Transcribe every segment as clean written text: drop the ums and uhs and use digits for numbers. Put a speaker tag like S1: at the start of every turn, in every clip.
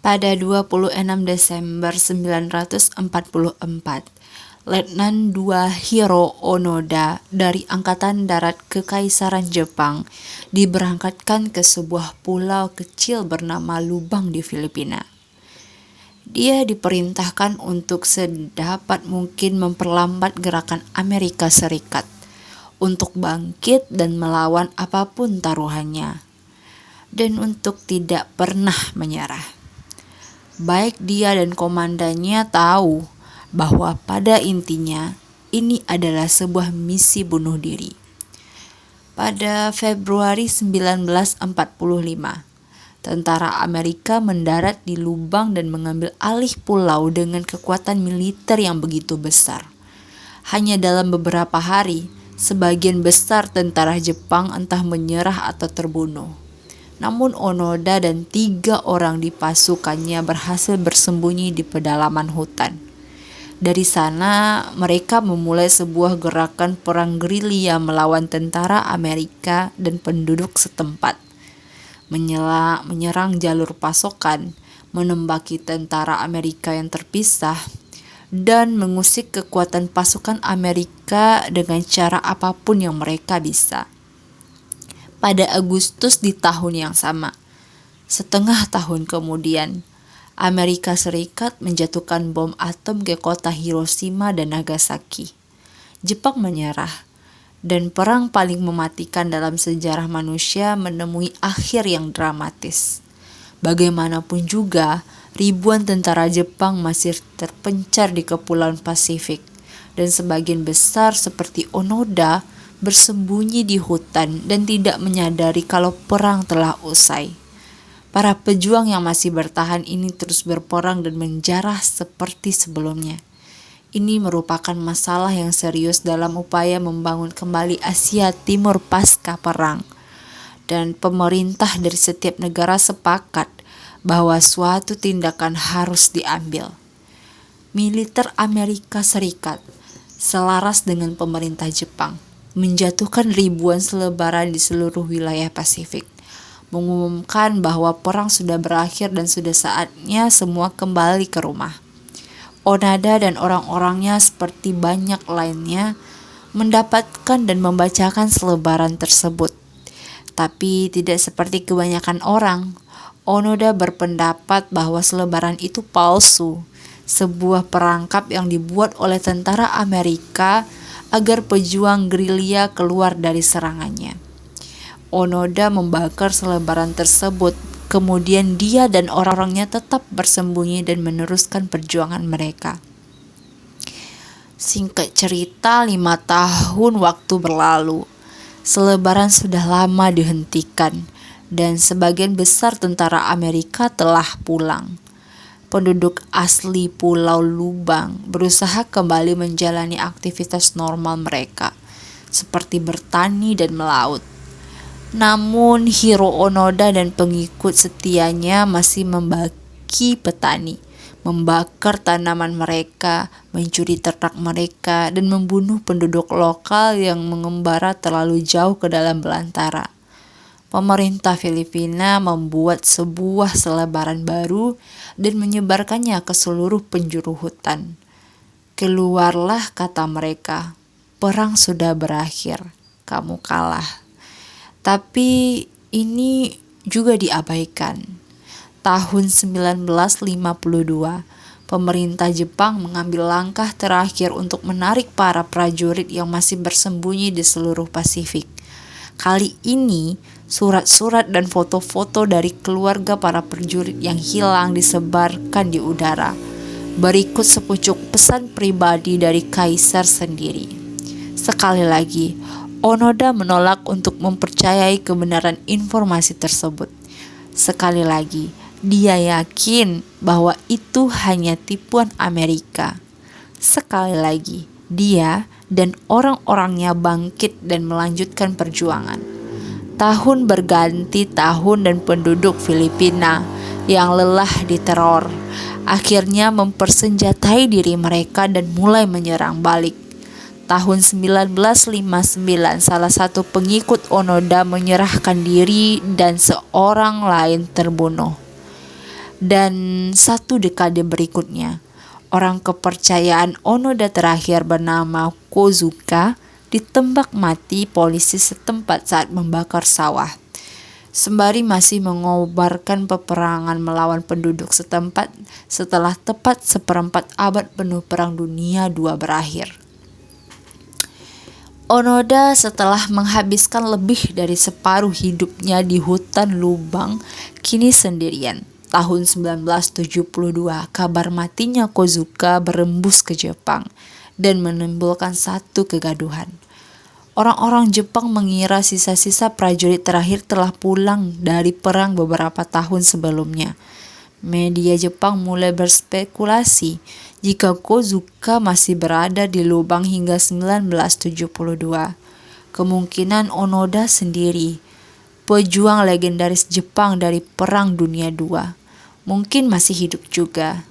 S1: Pada 26 Desember 1944, Letnan II Hiro Onoda dari Angkatan Darat Kekaisaran Jepang diberangkatkan ke sebuah pulau kecil bernama Lubang di Filipina. Dia diperintahkan untuk sedapat mungkin memperlambat gerakan Amerika Serikat untuk bangkit dan melawan apapun taruhannya, dan untuk tidak pernah menyerah. Baik dia dan komandannya tahu bahwa pada intinya ini adalah sebuah misi bunuh diri. Pada Februari 1945, tentara Amerika mendarat di Lubang dan mengambil alih pulau dengan kekuatan militer yang begitu besar. Hanya dalam beberapa hari, sebagian besar tentara Jepang entah menyerah atau terbunuh. Namun Onoda dan 3 orang di pasukannya berhasil bersembunyi di pedalaman hutan. Dari sana mereka memulai sebuah gerakan perang gerilya melawan tentara Amerika dan penduduk setempat. Menyerang jalur pasokan, menembaki tentara Amerika yang terpisah, dan mengusik kekuatan pasukan Amerika dengan cara apapun yang mereka bisa. Pada Agustus di tahun yang sama, setengah tahun kemudian, Amerika Serikat menjatuhkan bom atom ke kota Hiroshima dan Nagasaki. Jepang menyerah, dan perang paling mematikan dalam sejarah manusia menemui akhir yang dramatis. Bagaimanapun juga, ribuan tentara Jepang masih terpencar di kepulauan Pasifik, dan sebagian besar seperti Onoda bersembunyi di hutan dan tidak menyadari kalau perang telah usai. Para pejuang yang masih bertahan ini terus berperang dan menjarah seperti sebelumnya. Ini merupakan masalah yang serius dalam upaya membangun kembali Asia Timur pasca perang. Dan pemerintah dari setiap negara sepakat bahwa suatu tindakan harus diambil. Militer Amerika Serikat selaras dengan pemerintah Jepang menjatuhkan ribuan selebaran di seluruh wilayah Pasifik, mengumumkan bahwa perang sudah berakhir dan sudah saatnya semua kembali ke rumah. Onoda dan orang-orangnya seperti banyak lainnya mendapatkan dan membacakan selebaran tersebut. Tapi tidak seperti kebanyakan orang, Onoda berpendapat bahwa selebaran itu palsu, sebuah perangkap yang dibuat oleh tentara Amerika agar pejuang gerilya keluar dari serangannya. Onoda membakar selebaran tersebut, kemudian dia dan orang-orangnya tetap bersembunyi dan meneruskan perjuangan mereka. Singkat cerita, 5 tahun waktu berlalu. Selebaran sudah lama dihentikan, dan sebagian besar tentara Amerika telah pulang. Penduduk asli Pulau Lubang berusaha kembali menjalani aktivitas normal mereka, seperti bertani dan melaut. Namun Hiro Onoda dan pengikut setianya masih membaki petani, membakar tanaman mereka, mencuri ternak mereka, dan membunuh penduduk lokal yang mengembara terlalu jauh ke dalam belantara. Pemerintah Filipina membuat sebuah selebaran baru dan menyebarkannya ke seluruh penjuru hutan. Keluarlah, kata mereka, perang sudah berakhir, kamu kalah. Tapi ini juga diabaikan. Tahun 1952, pemerintah Jepang mengambil langkah terakhir untuk menarik para prajurit yang masih bersembunyi di seluruh Pasifik. Kali ini, surat-surat dan foto-foto dari keluarga para prajurit yang hilang disebarkan di udara. Berikut sepucuk pesan pribadi dari kaisar sendiri. Sekali lagi, Onoda menolak untuk mempercayai kebenaran informasi tersebut. Sekali lagi, dia yakin bahwa itu hanya tipuan Amerika. Sekali lagi, dia dan orang-orangnya bangkit dan melanjutkan perjuangan. Tahun berganti tahun dan penduduk Filipina yang lelah diteror akhirnya mempersenjatai diri mereka dan mulai menyerang balik. Tahun 1959, salah satu pengikut Onoda menyerahkan diri dan seorang lain terbunuh. Dan 1 dekade berikutnya, orang kepercayaan Onoda terakhir bernama Kozuka ditembak mati polisi setempat saat membakar sawah. Sembari masih mengobarkan peperangan melawan penduduk setempat setelah tepat 1/4 abad penuh Perang Dunia II berakhir. Onoda setelah menghabiskan lebih dari separuh hidupnya di hutan lubang kini sendirian. Tahun 1972, kabar matinya Kozuka berembus ke Jepang dan menimbulkan satu kegaduhan. Orang-orang Jepang mengira sisa-sisa prajurit terakhir telah pulang dari perang beberapa tahun sebelumnya. Media Jepang mulai berspekulasi jika Kozuka masih berada di lubang hingga 1972. Kemungkinan Onoda sendiri, pejuang legendaris Jepang dari Perang Dunia II, mungkin masih hidup juga.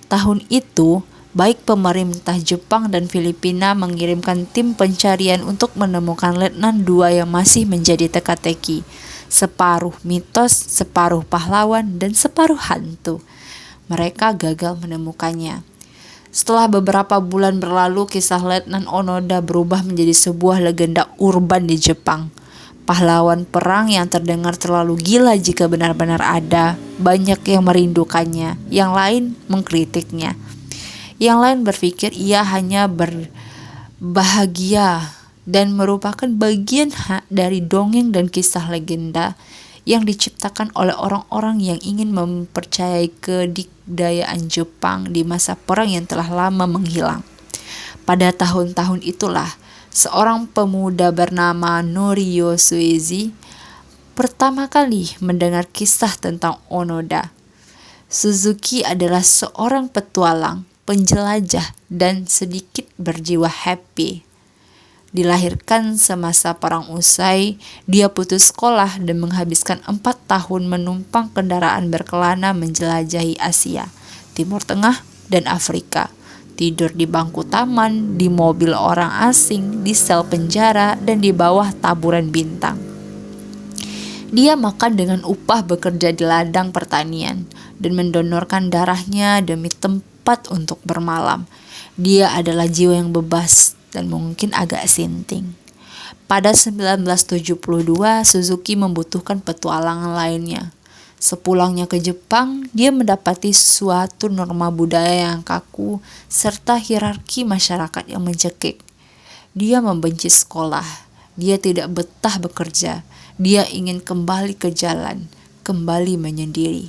S1: Tahun itu, baik pemerintah Jepang dan Filipina mengirimkan tim pencarian untuk menemukan Letnan II yang masih menjadi teka-teki. Separuh mitos, separuh pahlawan, dan separuh hantu. Mereka gagal menemukannya. Setelah beberapa bulan berlalu, kisah Letnan Onoda berubah menjadi sebuah legenda urban di Jepang. Pahlawan perang yang terdengar terlalu gila jika benar-benar ada. Banyak yang merindukannya, yang lain mengkritiknya. Yang lain berpikir ia hanya berbahagia dan merupakan bagian dari dongeng dan kisah legenda yang diciptakan oleh orang-orang yang ingin mempercayai kedikdayaan Jepang di masa perang yang telah lama menghilang. Pada tahun-tahun itulah, seorang pemuda bernama Norio Suezi pertama kali mendengar kisah tentang Onoda. Suzuki adalah seorang petualang, penjelajah, dan sedikit berjiwa happy. Dilahirkan semasa perang usai, dia putus sekolah dan menghabiskan 4 tahun menumpang kendaraan berkelana menjelajahi Asia, Timur Tengah, dan Afrika. Tidur di bangku taman, di mobil orang asing, di sel penjara, dan di bawah taburan bintang. Dia makan dengan upah bekerja di ladang pertanian dan mendonorkan darahnya demi tempat untuk bermalam. Dia adalah jiwa yang bebas dan mungkin agak sinting. Pada 1972, Suzuki membutuhkan petualangan lainnya. Sepulangnya ke Jepang, dia mendapati suatu norma budaya yang kaku serta hierarki masyarakat yang mencekik. Dia membenci sekolah. Dia tidak betah bekerja. Dia ingin kembali ke jalan, kembali menyendiri.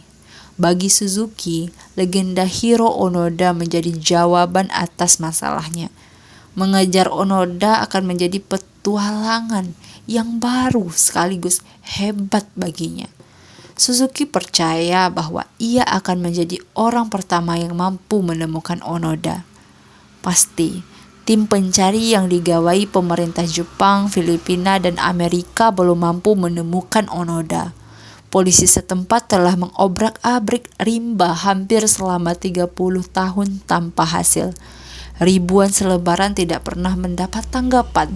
S1: Bagi Suzuki, legenda Hiro Onoda menjadi jawaban atas masalahnya. Mengejar Onoda akan menjadi petualangan yang baru sekaligus hebat baginya. Suzuki percaya bahwa ia akan menjadi orang pertama yang mampu menemukan Onoda. Pasti, tim pencari yang digawai pemerintah Jepang, Filipina, dan Amerika belum mampu menemukan Onoda. Polisi setempat telah mengobrak-abrik rimba hampir selama 30 tahun tanpa hasil. Ribuan selebaran tidak pernah mendapat tanggapan.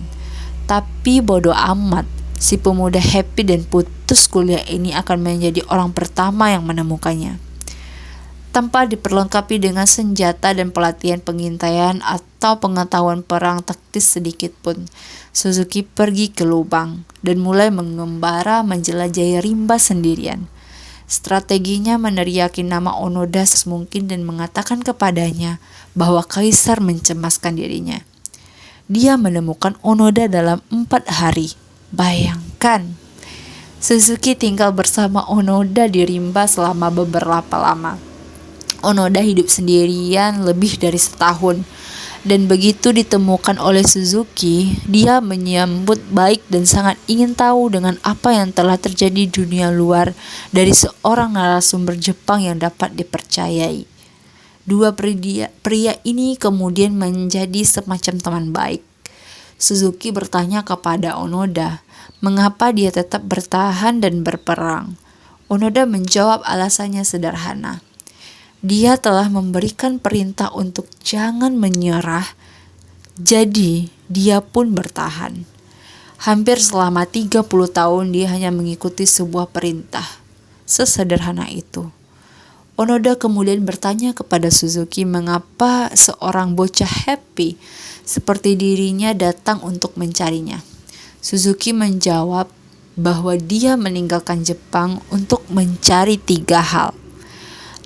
S1: Tapi bodoh amat, si pemuda happy dan putus kuliah ini akan menjadi orang pertama yang menemukannya. Tanpa diperlengkapi dengan senjata dan pelatihan pengintaian atau pengetahuan perang taktis sedikit pun, Suzuki pergi ke lubang dan mulai mengembara menjelajahi rimba sendirian. Strateginya meneriaki nama Onoda semungkin dan mengatakan kepadanya bahwa kaisar mencemaskan dirinya. Dia menemukan Onoda dalam 4 hari. Bayangkan, Suzuki tinggal bersama Onoda di rimba selama beberapa lama. Onoda hidup sendirian lebih dari setahun, dan begitu ditemukan oleh Suzuki, dia menyambut baik dan sangat ingin tahu dengan apa yang telah terjadi di dunia luar dari seorang narasumber Jepang yang dapat dipercayai. Dua pria ini kemudian menjadi semacam teman baik. Suzuki bertanya kepada Onoda, mengapa dia tetap bertahan dan berperang. Onoda menjawab alasannya sederhana. Dia telah memberikan perintah untuk jangan menyerah, jadi dia pun bertahan. Hampir selama 30 tahun dia hanya mengikuti sebuah perintah. Sesederhana itu. Onoda kemudian bertanya kepada Suzuki mengapa seorang bocah happy seperti dirinya datang untuk mencarinya. Suzuki menjawab bahwa dia meninggalkan Jepang untuk mencari 3 hal.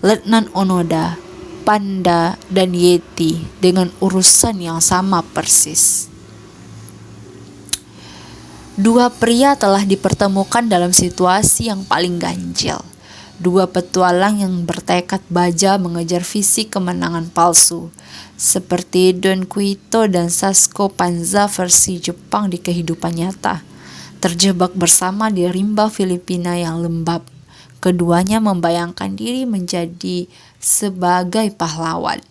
S1: Letnan Onoda, Panda, dan Yeti dengan urusan yang sama persis. 2 pria telah dipertemukan dalam situasi yang paling ganjil. 2 petualang yang bertekad baja mengejar visi kemenangan palsu, seperti Don Quixote dan Sasco Panza versi Jepang di kehidupan nyata, terjebak bersama di rimba Filipina yang lembab. Keduanya membayangkan diri menjadi sebagai pahlawan,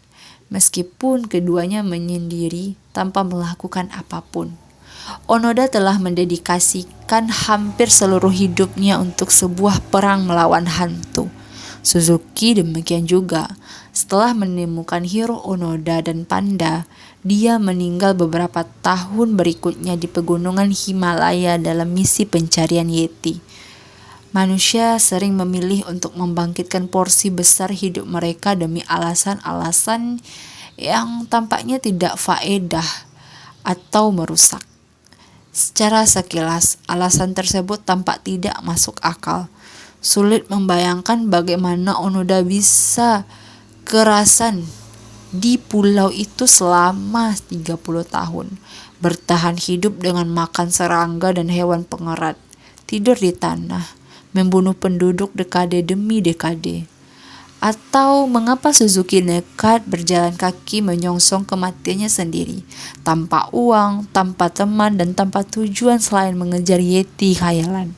S1: meskipun keduanya menyendiri tanpa melakukan apapun. Onoda telah mendedikasikan hampir seluruh hidupnya untuk sebuah perang melawan hantu. Suzuki demikian juga. Setelah menemukan Hiro Onoda dan Panda, dia meninggal beberapa tahun berikutnya di pegunungan Himalaya dalam misi pencarian Yeti. Manusia sering memilih untuk membangkitkan porsi besar hidup mereka demi alasan-alasan yang tampaknya tidak faedah atau merusak. Secara sekilas, alasan tersebut tampak tidak masuk akal. Sulit membayangkan bagaimana Onoda bisa kerasan di pulau itu selama 30 tahun, bertahan hidup dengan makan serangga dan hewan pengerat, tidur di tanah, membunuh penduduk dekade demi dekade. Atau mengapa Suzuki nekat berjalan kaki menyongsong kematiannya sendiri, tanpa uang, tanpa teman, dan tanpa tujuan selain mengejar Yeti khayalan.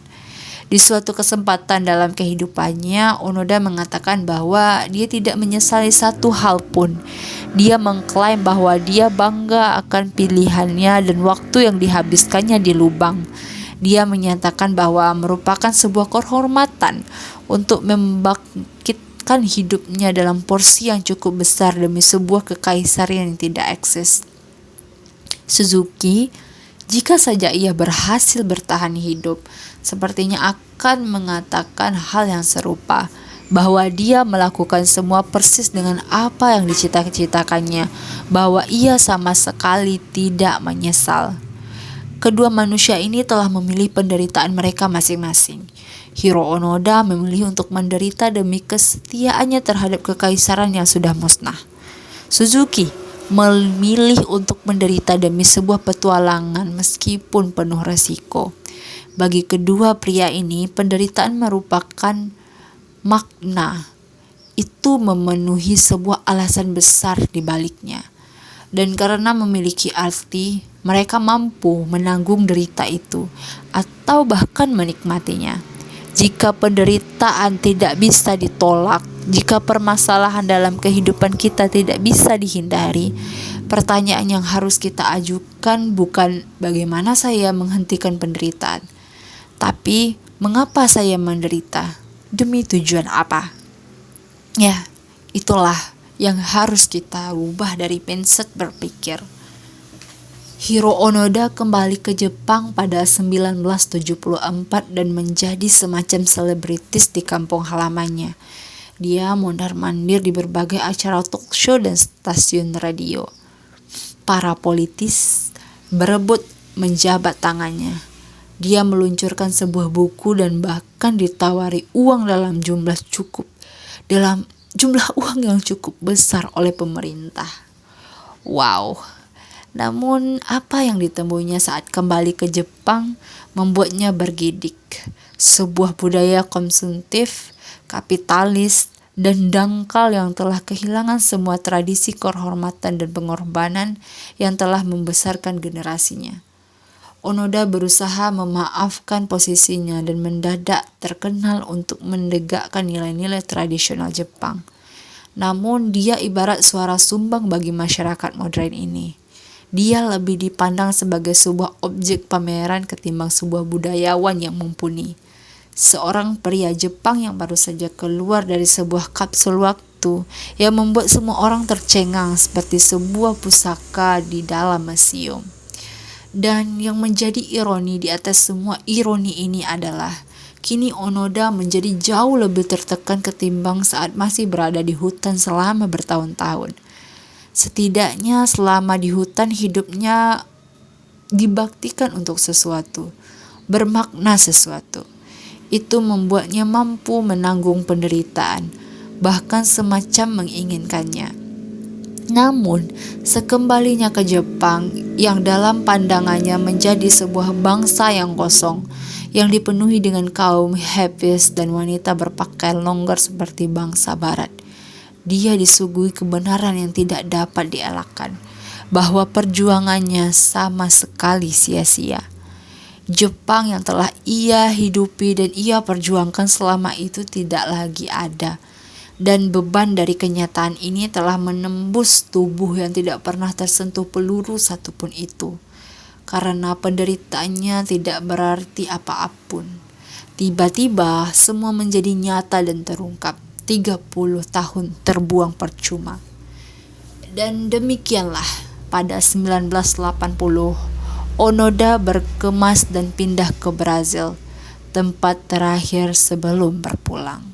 S1: Di suatu kesempatan dalam kehidupannya, Onoda mengatakan bahwa dia tidak menyesali satu hal pun. Dia mengklaim bahwa dia bangga akan pilihannya dan waktu yang dihabiskannya di lubang. Dia menyatakan bahwa merupakan sebuah kehormatan untuk membangkitkan hidupnya dalam porsi yang cukup besar demi sebuah kekaisarian yang tidak eksis. Suzuki, jika saja ia berhasil bertahan hidup, sepertinya akan mengatakan hal yang serupa, bahwa dia melakukan semua persis dengan apa yang dicita-citakannya, bahwa ia sama sekali tidak menyesal. Kedua manusia ini telah memilih penderitaan mereka masing-masing. Hiro Onoda memilih untuk menderita demi kesetiaannya terhadap kekaisaran yang sudah musnah. Suzuki memilih untuk menderita demi sebuah petualangan meskipun penuh resiko. Bagi kedua pria ini, penderitaan merupakan makna. Itu memenuhi sebuah alasan besar di baliknya. Dan karena memiliki arti, mereka mampu menanggung derita itu atau bahkan menikmatinya. Jika penderitaan tidak bisa ditolak, jika permasalahan dalam kehidupan kita tidak bisa dihindari, pertanyaan yang harus kita ajukan bukan bagaimana saya menghentikan penderitaan, tapi mengapa saya menderita, demi tujuan apa. Ya, itulah yang harus kita ubah dari mindset berpikir. Hiro Onoda kembali ke Jepang pada 1974 dan menjadi semacam selebritis di kampung halamannya. Dia mondar-mandir di berbagai acara talk show dan stasiun radio. Para politis berebut menjabat tangannya. Dia meluncurkan sebuah buku dan bahkan ditawari uang dalam jumlah uang yang cukup besar oleh pemerintah. Wow. Namun apa yang ditemuinya saat kembali ke Jepang membuatnya bergidik. Sebuah budaya konsumtif, kapitalis, dan dangkal yang telah kehilangan semua tradisi kehormatan dan pengorbanan yang telah membesarkan generasinya. Onoda berusaha memaafkan posisinya dan mendadak terkenal untuk menegakkan nilai-nilai tradisional Jepang. Namun dia ibarat suara sumbang bagi masyarakat modern ini. Dia lebih dipandang sebagai sebuah objek pameran ketimbang sebuah budayawan yang mumpuni. Seorang pria Jepang yang baru saja keluar dari sebuah kapsul waktu yang membuat semua orang tercengang seperti sebuah pusaka di dalam museum. Dan yang menjadi ironi di atas semua ironi ini adalah kini Onoda menjadi jauh lebih tertekan ketimbang saat masih berada di hutan selama bertahun-tahun. Setidaknya selama di hutan hidupnya dibaktikan untuk sesuatu, bermakna sesuatu. Itu membuatnya mampu menanggung penderitaan, bahkan semacam menginginkannya. Namun, sekembalinya ke Jepang yang dalam pandangannya menjadi sebuah bangsa yang kosong, yang dipenuhi dengan kaum hippies dan wanita berpakaian longgar seperti bangsa barat, dia disuguhi kebenaran yang tidak dapat dielakkan, bahwa perjuangannya sama sekali sia-sia. Jepang yang telah ia hidupi dan ia perjuangkan selama itu tidak lagi ada. Dan beban dari kenyataan ini telah menembus tubuh yang tidak pernah tersentuh peluru satupun itu. Karena penderitaannya tidak berarti apa-apun. Tiba-tiba semua menjadi nyata dan terungkap. 30 tahun terbuang percuma. Dan demikianlah pada 1980 Onoda berkemas dan pindah ke Brazil, tempat terakhir sebelum berpulang.